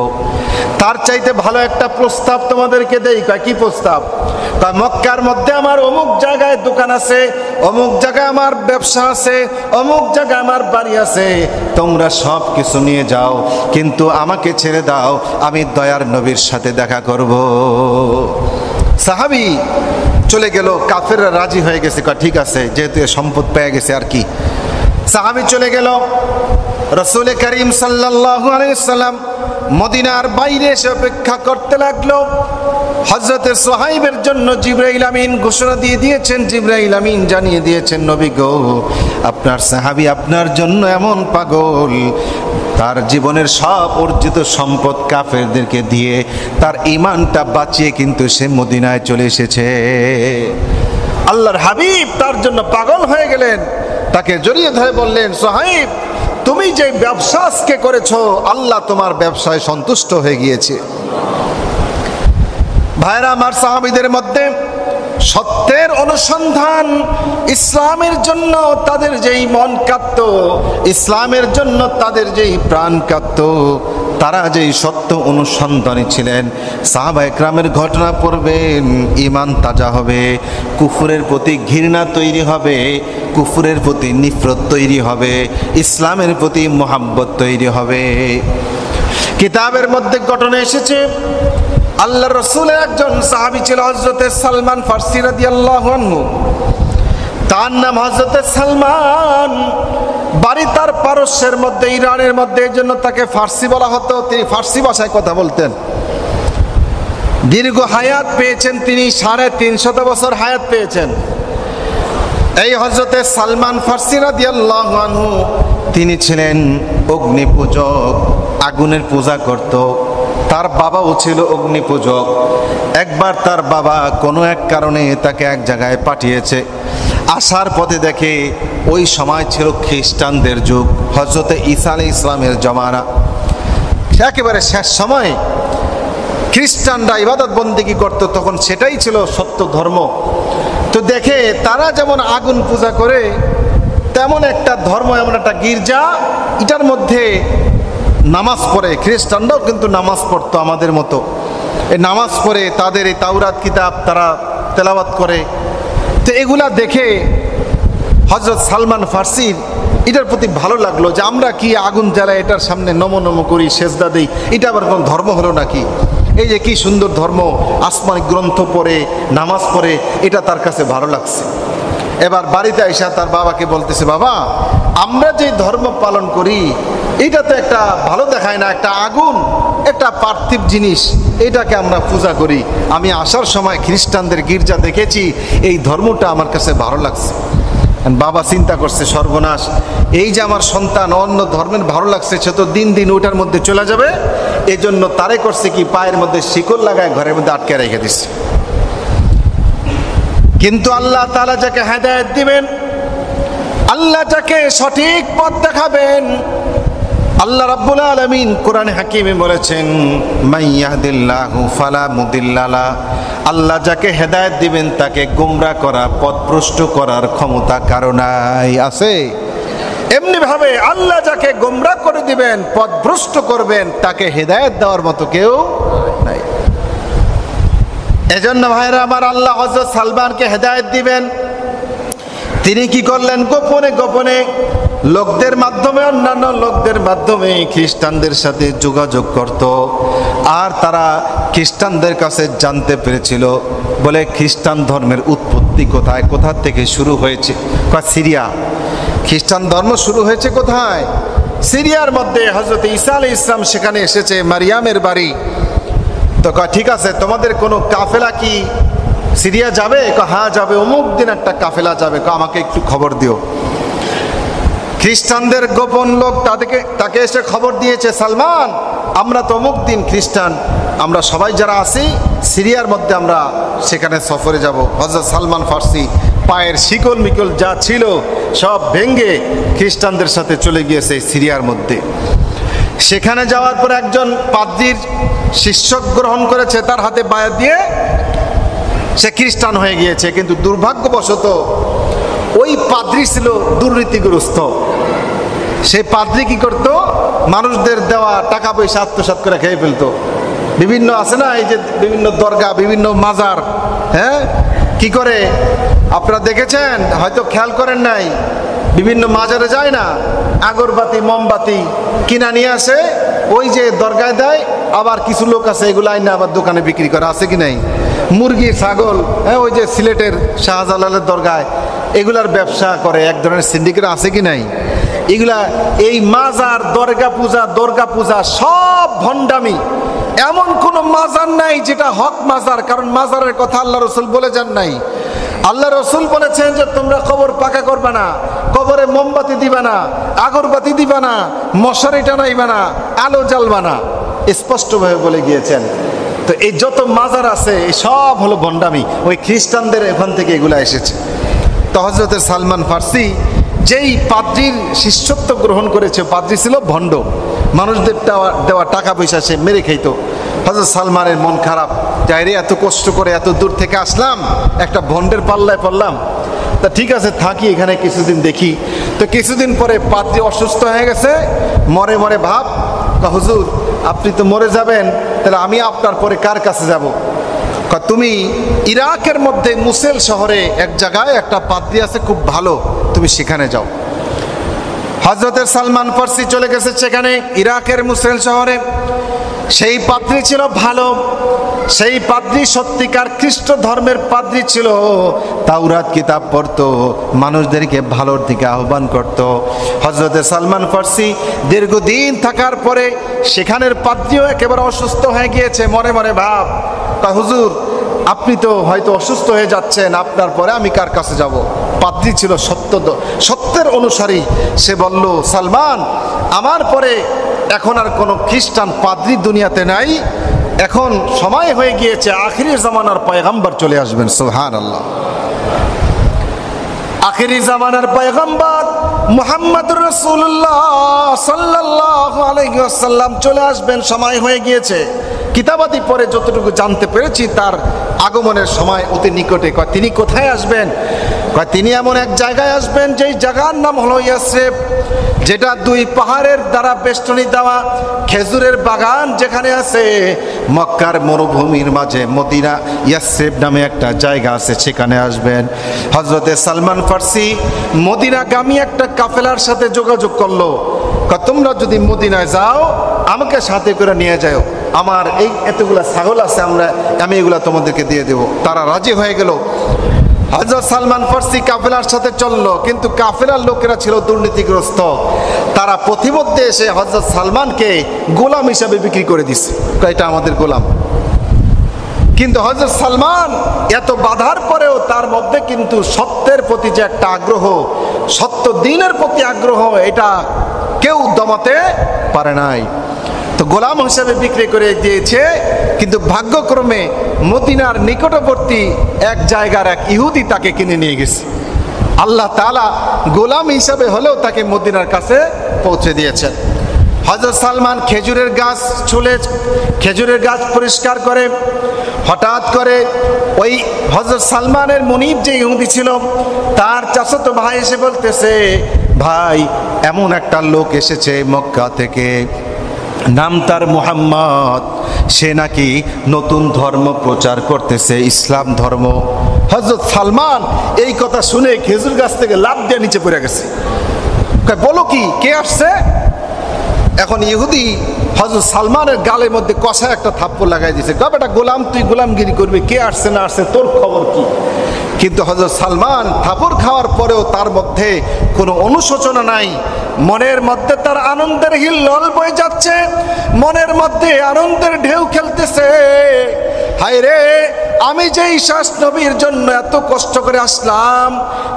তার চাইতে ভালো একটা প্রস্তাব তোমাদেরকে দেই। কি প্রস্তাব? মক্কার মধ্যে আমার অমুক জায়গায় দোকান আছে, অমুক জায়গায় আমার ব্যবসা আছে, অমুক জায়গায় আমার বাড়ি আছে, তোমরা সব কিছু নিয়ে যাও, কিন্তু আমাকে ছেড়ে দাও, আমি দয়ার নবীর সাথে দেখা করব। সাহাবী চলে গেল, কাফেররা রাজি হয়ে গেছে, ঠিক আছে, যেহেতু সম্পদ পেয়ে গেছে আর কি। সাহাবী চলে গেল। রাসূল করিম সাল্লাল্লাহু আলাইহি ওয়াসাল্লাম মদিনার বাইরে এসে অপেক্ষা করতে লাগলো। হযরতে সুহাইবের জন্য জিবরাইল আমিন ঘোষণা দিয়ে দিয়েছেন, জিবরাইল আমিন জানিয়ে দিয়েছেন, নবী গো, আপনার সাহাবী আপনার জন্য এমন পাগল, তার জীবনের সব অর্জিত সম্পদ কাফেরদেরকে দিয়ে তার ঈমানটা বাঁচিয়ে কিন্তু সে মদিনায় চলে এসেছে। আল্লাহর হাবিব তার জন্য পাগল হয়ে গেলেন, তাকে জড়িয়ে ধরে বললেন, সুহাইব, তুমি যে ব্যবসা আজকে করেছো, আল্লাহ তোমার ব্যবসায় সন্তুষ্ট হয়ে গিয়েছে। ভাইরা আমার, সাহাবীদের মধ্যে সত্যের অনুসন্ধান, ইসলামের জন্য তাদের যেই মন কাঁদত, ইসলামের জন্য তাদের যেই প্রাণ কাঁদত, তারা যেই সত্য অনুসন্ধানী ছিলেন, সাহাবায়ে কেরামের ঘটনা পড়বেন, ঈমান তাজা হবে, কুফরের প্রতি ঘৃণা তৈরি হবে, কুফরের প্রতি নিফরত তৈরি হবে, ইসলামের প্রতি মোহাব্বত তৈরি হবে। কিতাবের মধ্যে ঘটনা এসেছে, আল্লাহর রাসূলের একজন সাহাবী ছিল হযরতে সালমান ফারসি রাদিয়াল্লাহু আনহু। তার নাম হযরতে সালমান। বাড়ি তার পারস্যের মধ্যে, ইরানের মধ্যে, এই জন্য তাকে ফার্সি বলা হতো। তিনি ফার্সি ভাষায় কথা বলতেন। দীর্ঘ হায়াত পেয়েছেন তিনি, 350 বছর হায়াত পেয়েছেন। এই হযরতে সালমান ফার্সি রাদিয়াল্লাহু আনহু তিনি ছিলেন অগ্নি পূজক, আগুনের পূজা করত। তার বাবাও ছিল অগ্নি পূজক। একবার তার বাবা কোনো এক কারণে তাকে এক জায়গায় পাঠিয়েছে। আসার পথে দেখে ওই সময় ছিল খ্রিস্টানদের যুগ, হযরতে ঈসা আলাইহিস ইসলামের জমানা, একেবারে শেষ সময়। খ্রিস্টানরা ইবাদত বন্দেগী করত, তখন সেটাই ছিল সত্য ধর্ম। তো দেখে তারা যেমন আগুন পূজা করে, তেমন একটা ধর্ম, এমন একটা গির্জা, এটার মধ্যে নামাজ পড়ে। খ্রিস্টানরাও কিন্তু নামাজ পড়তো আমাদের মতো। এই নামাজ পড়ে, তাদের এই তাওরাত কিতাব তারা তেলাওয়াত করে। তো এগুলা দেখে হযরত সালমান ফার্সির এটার প্রতি ভালো লাগলো যে আমরা কি আগুন জ্বালায় এটার সামনে নম নম করি, সেজদা দিই, এটা আবার কোন ধর্ম হলো নাকি? এই যে কি সুন্দর ধর্ম, আসমানি গ্রন্থ পড়ে, নামাজ পড়ে, এটা তার কাছে ভালো লাগছে। এবার বাড়িতে আইসা তার বাবাকে বলতেছে, বাবা আমরা যে ধর্ম পালন করি এটা তো একটা ভালো দেখায় না, একটা আগুন, একটা পার্থিব জিনিস, এটাকে আমরা পূজা করি। আমি আসার সময় খ্রিস্টানদের গির্জা দেখেছি, এই ধর্মটা আমার কাছে ভালো লাগছে। বাবা চিন্তা করছে, সর্বনাশ, এই যে আমার সন্তান অন্য ধর্মের ভালো লাগছে, সে তো দিন দিন ওটার মধ্যে চলে যাবে। এই জন্য তারে করছে কি, পায়ের মধ্যে শিকল লাগায় ঘরের মধ্যে আটকে রেখে দিচ্ছে। কিন্তু আল্লাহ তাআলা যাকে হেদায়েত দিবেন, আল্লাহ যাকে সঠিক পথ দেখাবেন, আল্লাহ রাব্বুল আলামিন কোরআনে হাকিমে বলেছেন, মাইয়াহদিল্লাহু ফালা মুদিল্লা লাহু, আল্লাহ যাকে হেদায়েত দিবেন তাকে গোমরা করা, পথভ্রষ্ট করার ক্ষমতা কারো নাই। আছে? এমনি ভাবে আল্লাহ যাকে গোমরা করে দিবেন, পথভ্রষ্ট করবেন, তাকে হেদায়েত দেওয়ার মতো কেউ নাই। এজন্য ভাইরা আমার, আল্লাহ হযরত সালমানকে হেদায়েত দিবেন। তিনি কি করলেন? গোপনে গোপনে লোকদের মাধ্যমে, অন্যান্য লোকদের মাধ্যমে খ্রিস্টানদের সাথে যোগাযোগ করত। আর তারা খ্রিস্টানদের কাছে জানতে পেরেছিল বলে খ্রিস্টান ধর্মের উৎপত্তি কোথায়, কোথা থেকে শুরু হয়েছে। সিরিয়া। খ্রিস্টান ধর্ম শুরু হয়েছে কোথায়? সিরিয়ার মধ্যে। হযরত ঈসা আলাইহিস সালাম সেখানে এসেছে, মারিয়ামের বাড়ি। তো ঠিক আছে, তোমাদের কোনো কাফেলা কি সিরিয়া যাবে? হ্যাঁ যাবে, অমুক দিন একটা কাফেলা যাবে, আমাকে একটু খবর দিও। খ্রিস্টানদের গোপন লোক তাকে এসে খবর দিয়েছে, সালমান আমরা তো অমুক দিন খ্রিস্টান, আমরা সবাই যারা আছি সিরিয়ার মধ্যে আমরা সেখানে সফরে যাব। হযরত সালমান ফার্সি পায়ের শিকল মিকল যা ছিল সব ভেঙ্গে খ্রিস্টানদের সাথে চলে গিয়েছে সিরিয়ার মধ্যে। সেখানে যাওয়ার পর একজন পাদ্রীর শিষ্য গ্রহণ করেছে, তার হাতে বায়াত দিয়ে সে খ্রিস্টান হয়ে গিয়েছে। কিন্তু দুর্ভাগ্যবশত ওই পাদ্রী ছিল দুর্নীতিগ্রস্ত। সেই পাদ্রী কি করত? মানুষদের দেওয়া টাকা পয়সা আত্মসাৎ করে খেয়ে ফেলতো। বিভিন্ন আছে না, এই যে বিভিন্ন দরগা, বিভিন্ন মাজার, হ্যাঁ কি করে আপনারা দেখেছেন, হয়তো খেয়াল করেন নাই, বিভিন্ন মাজারে যায় না, আগরবাতি মোমবাতি কিনা নিয়ে আসে, ওই যে দরগায় দেয়। আবার কিছু লোক আছে এগুলো আইনা আবার দোকানে বিক্রি করে, আছে কি নাই? মুরগি ছাগল, হ্যাঁ ওই যে সিলেটের শাহজালালের দরগায় এগুলার ব্যবসা করে এক ধরনের সিন্ডিকেট, আছে কি নাই? এগুলা এই মাজার, দরগা পূজা সব ভণ্ডামি। এমন কোন মাজার নাই যেটা হক মাজার, কারণ মাজারের কথা আল্লাহ রসুল বলে যান নাই। আল্লাহ রসুল বলেছেন যে তোমরা কবর পাকা করবে না, কবরে মোমবাতি দিবা না, আগরবাতি দিবা না, মশারি টানাইবা না, আলো জ্বালবা না, স্পষ্টভাবে বলে গিয়েছেন। তো এই যত মাজার আছে এই সব হলো ভণ্ডামি, ওই খ্রিস্টানদের এখান থেকে এগুলা এসেছে। তো হযরত সালমান ফার্সি যেই পাদ্রীর শিষ্যত্ব গ্রহণ করেছে, পাদ্রী ছিল ভণ্ড, মানুষদের দেওয়া টাকা পয়সা সে মেরে খেত। হযরত সালমানের মন খারাপ, যাইরে এত কষ্ট করে এত দূর থেকে আসলাম, একটা ভণ্ডের পাল্লায় পড়লাম, তা ঠিক আছে থাকি এখানে কিছুদিন দেখি। তো কিছুদিন পরে পাদ্রী অসুস্থ হয়ে গেছে, মরে মরে ভাব। হুজুর আপনি তো মরে যাবেন, তাহলে আমি আপনার পরে কার কাছে যাব? তুমি ইরাকের মধ্যে মুসেল শহরে এক জায়গায় একটা পাদ্রী আছে খুব ভালো, তুমি সেখানে যাও। হযরতে সালমান ফার্সি চলে গেছে সেখানে ইরাকের মুসেল শহরে। সেই পাদ্রী ছিল ভালো, সেই পাদ্রী সত্যিকার খ্রিস্ট ধর্মের পাদ্রী ছিল। তাওরাত কিতাব পড়তো, মানুষদেরকে ভালোর দিকে আহ্বান করত। হযরতে সালমান ফার্সি দীর্ঘদিন থাকার পরে সেখানের পাদ্রীও একেবারে অসুস্থ হয়ে গিয়েছে। মনে মনে ভাব, হুজুর আপনি তো হয়তো অসুস্থ হয়ে যাচ্ছেন, আপনার পরে আমি কার কাছে যাব? পাদ্রী ছিল সত্যের অনুসারী। সে বলল, সালমান, আমার পরে এখন আর কোনো খ্রিস্টান পাদ্রী দুনিয়াতে নাই। এখন সময় হয়ে গিয়েছে, আখিরি জামানার পয়গম্বর চলে আসবেন। সুবহানাল্লাহ। আখিরি জামানার পয়গম্বর মুহাম্মদুর রাসূলুল্লাহ সাল্লাল্লাহু আলাইহি ওয়াসাল্লাম চলে আসবেন, সময় হয়ে গিয়েছে। কিতাবাদি পরে যতটুকু জানতে পেরেছি তার আগমনের সময় অতি নিকটে। তিনি কোথায় আসবেন? তিনি এমন এক জায়গায় আসবেন যেই জায়গার নাম হলো ইয়াসরিব, যেটা দুই পাহাড়ের দ্বারা বেষ্টনী দেওয়া, খেজুরের বাগান যেখানে আছে। মক্কার মরুভূমির মাঝে মদিনা ইয়াসরিব নামে একটা জায়গা আছে, সেখানে আসবেন। হযরতে সালমান ফার্সি মদিনাগামী একটা কাফেলার সাথে যোগাযোগ করলো। তোমরা যদি মদিনায় যাও আমাকে সাথে করে নিয়ে যাও, আমার এই এতগুলা ছাগল আছে, আমি এগুলা তোমাদেরকে দিয়ে দেব। তারা রাজি হয়ে গেল। হযরত সালমান ফার্সি কাফেলার সাথে চললো, কিন্তু কাফেলার লোকেরা ছিল দুর্নীতিগ্রস্ত। তারা পথিমধ্যে এসে হযরত সালমানকে গোলাম হিসাবে বিক্রি করে দিচ্ছে, এটা আমাদের গোলাম। কিন্তু হযরত সালমান এত বাধার পরেও তার মধ্যে কিন্তু সত্যের প্রতি যে একটা আগ্রহ, সত্য দ্বীনের প্রতি আগ্রহ, এটা কেউ দমাতে পারে নাই। তো গোলাম হিসেবে বিক্রি করে দিয়েছে। কিন্তু ভাগ্যক্রমে মদিনার নিকটবর্তী এক জায়গার এক ইহুদি তাকে কিনে নিয়ে গেছে। আল্লাহ তাআলা গোলাম হিসাবে হলেও তাকে মদিনার কাছে পৌঁছে দিয়েছেন। হযরত সালমান খেজুরের গাছ ছুলে খেজুরের গাছ পরিষ্কার করে, হঠাৎ করে ওই হযরত সালমানের মুনিব যে ইহুদি ছিল তার চাচাতো ভাই এসে বলতেছে, ভাই এমন একটা লোক এসেছে মক্কা থেকে, নাম তার মুহাম্মদ, সে নাকি নতুন ধর্ম প্রচার করতেছে, ইসলাম ধর্ম। হযরত সালমান এই কথা শুনে খেজুর গাছ থেকে লাফ দিয়ে নিচে পড়ে গেছে। বলো কি, কে আসছে? এখন ইহুদি হযরত সালমানের গালের মধ্যে কষা একটা থাপ্পড় লাগাই দিয়েছে। বেটা গোলাম, তুই গোলামগিরি করবি, কে আসছে না আসছে তোর খবর কি? কিন্তু হযরত সালমান থাপ্পড় খাওয়ার পরেও তার মধ্যে কোনো অনুশোচনা নাই। মনের মধ্যে তার আনন্দের হিল্লোল বয়ে যাচ্ছে, মনের মধ্যে আনন্দের ঢেউ খেলতেছে। হায় রে, আমি যেই শেষ নবীর জন্য এত কষ্ট করে আসলাম,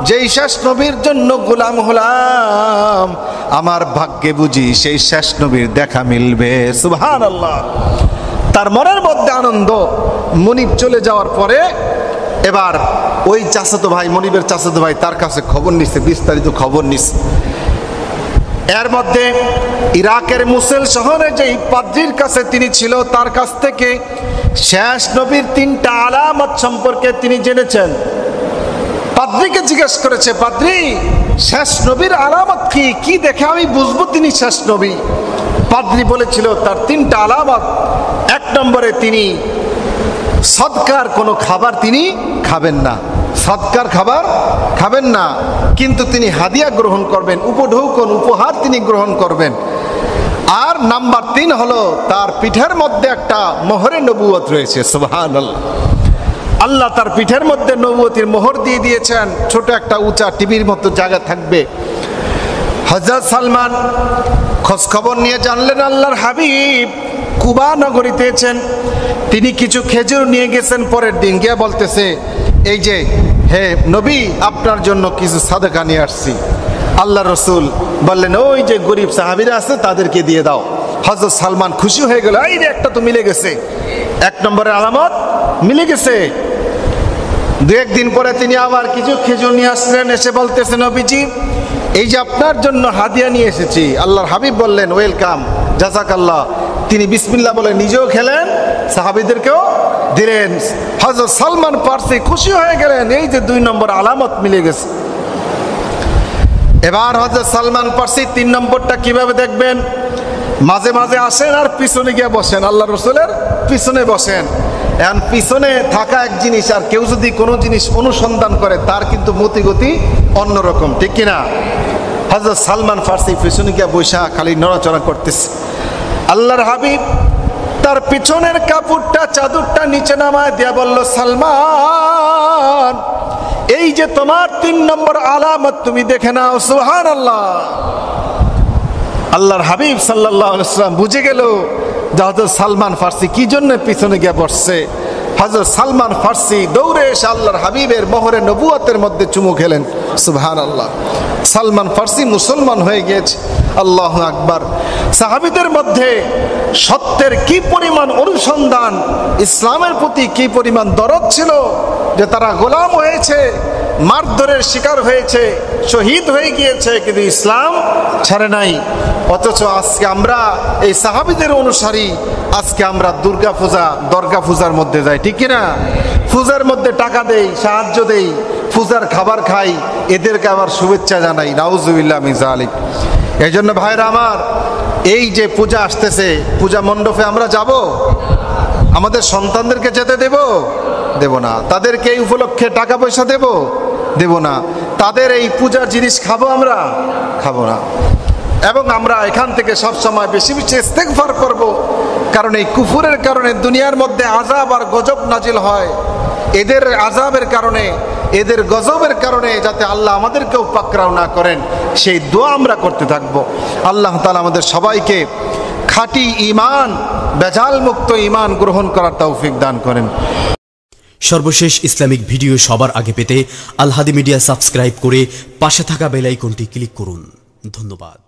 যেই শেষ নবীর জন্য গোলাম হলাম, আমার ভাগ্যে বুঝি সেই শেষ নবীর দেখা মিলবে। সুবহানাল্লাহ। তার মনের মধ্যে আনন্দ। মনিব চলে যাওয়ার পরে এবার ওই চাচাতো ভাই, মনিবের চাচাতো ভাই তার কাছে খবর নিচ্ছে, বিস্তারিত খবর নিচ্ছে। এর মধ্যে ইরাকের মুসেল শহরে যেই পাদ্রীর কাছে তিনি ছিল তার কাছ থেকে শেষ নবীর 3টা আলামত সম্পর্কে তিনি জেনেছেন। পাদ্রীকে জিজ্ঞেস করেছে, পাদ্রী শেষ নবীর আলামত কি, কি দেখে আমি বুঝবো তিনি শেষ নবী? পাদ্রী বলেছিল তার 3টা আলামত। 1 নম্বরে তিনি সদকার কোনো খাবার তিনি খাবেন না, সদকার খাবার খাবেন না, কিন্তু তিনি হাদিয়া গ্রহণ করবেন, উপঢৌকন উপহার তিনি গ্রহণ করবেন। আর নাম্বার 3 হলো তার পিঠের মধ্যে একটা মোহরে নবুয়ত রয়েছে। সুবহানাল্লাহ। আল্লাহ তার পিঠের মধ্যে নবুয়তের মোহর দিয়ে দিয়েছেন। ছোট একটা উঁচা টিভির মতো জায়গা থাকবে। হযরত সালমান খোঁজ খবর নিয়ে জানলেন আল্লাহর হাবিব কুবা নগরীতে আছেন। তিনি কিছু খেজুর নিয়ে গেছেন। পরের দিন গিয়ে বলতেছে, এই যে হে নবী, আপনার জন্য কিছু সাদাকা নিয়ে আসছি। আল্লাহ রসুল বললেন, ওই যে গরিব সাহাবীরা আছে তাদেরকে দিয়ে দাও। হযরত সালমান খুশি হয়ে গেল, এই যে একটা তো মিলে গেছে, 1 নম্বরের আলামত মিলে গেছে। 2-1 দিন পরে তিনি আবার কিছু খেজুর নিয়ে আসলেন। এসে বলতেছে, নবীজি এই যে আপনার জন্য হাদিয়া নিয়ে এসেছি। আল্লাহর হাবিব বললেন, ওয়েলকাম, জাযাকাল্লাহ। তিনি বিসমিল্লাহ বলে নিজেও খেলেন, সাহাবীদেরকেও দিলেন। হযরত সালমান ফার্সি খুশি হয়ে গেলেন, এই যে 2 নম্বর আলামত মিলে গেছে। এবার হযরত সালমান ফার্সি 3 নম্বরটা কিভাবে দেখবেন? মাঝে মাঝে আসেন আর পিছনে গিয়ে বসেন, আল্লাহ রসুলের পিছনে বসেন। এখন পিছনে থাকা এক জিনিস, আর কেউ যদি কোনো জিনিস অনুসন্ধান করে তার কিন্তু মতিগতি অন্যরকম, ঠিক কিনা? হযরত সালমান ফার্সি পিছনে গিয়ে বৈশা খালি নড়াচড়া করতেছে। আল্লাহর হাবিব তার পিছনের কাপড়টা চাদরটা নিচে নামায় দিয়া বলল, সালমান, এই যে তোমার 3 নম্বর আলামত, তুমি দেখে নাও। সুবহানাল্লাহ। আল্লাহর হাবিব সাল্লাল্লাহু আলাইহি ওয়াসাল্লাম বুঝে গেল যে হযরত সালমান ফার্সি কি জন্য পিছনে গিয়ে বসছে। হযরত সালমান ফার্সি দৌড়ে এসে আল্লাহর হাবিবের মোহরে নবুয়তের মধ্যে চুমু খেলেন। সুবহানাল্লাহ। সালমান ফার্সি মুসলমান হয়ে গিয়েছে। আল্লাহু আকবার। সাহাবীদের মধ্যে সত্যের কি পরিমাণ অনুসন্ধান, ইসলামের প্রতি কি পরিমাণ দরদ ছিল যে তারা গোলাম হয়েছে, মারধরের শিকার হয়েছে, শহীদ হয়ে গিয়েছে, কিন্তু ইসলাম ছাড়ে নাই। অথচ আজকে আমরা এই সাহাবীদের অনুসারী, আজকে আমরা দুর্গা পূজা দরগা পূজার মধ্যে যাই, ঠিক কিনা? পূজার মধ্যে টাকা দেই, সাহায্য দেই, পূজার খাবার খাই, এদেরকে আবার শুভেচ্ছা জানাই। নাউজুবিল্লাহ মিন যালিক। এই জন্য ভাইরা আমার, এই যে পূজা আসতেছে, পূজা মণ্ডপে আমরা যাব? আমাদের সন্তানদেরকে যেতে দেব না। তাদেরকে এই উপলক্ষে টাকা পয়সা দেব না। তাদের এই পূজার জিনিস আমরা খাবো না। এবং আমরা এখান থেকে সব সময় বেশি বেশি ইস্তেগফার করব, কারণ এই কুফরের কারণে দুনিয়ার মধ্যে আযাব আর গজব নাজিল হয়। এদের আযাবের কারণে, এদের গজবের কারণে যাতে আল্লাহ আমাদেরকেও পাকড়াও না করেন, সেই দোয়া আমরা করতে থাকবো। আল্লাহ তাআলা আমাদের সবাইকে খাঁটি ঈমান, বেজাল মুক্ত ঈমান গ্রহণ করার তৌফিক দান করেন। সর্বশেষ ইসলামিক ভিডিও সবার আগে পেতে আল হাদি মিডিয়া সাবস্ক্রাইব করে পাশে থাকা বেল আইকনটি ক্লিক করুন। ধন্যবাদ।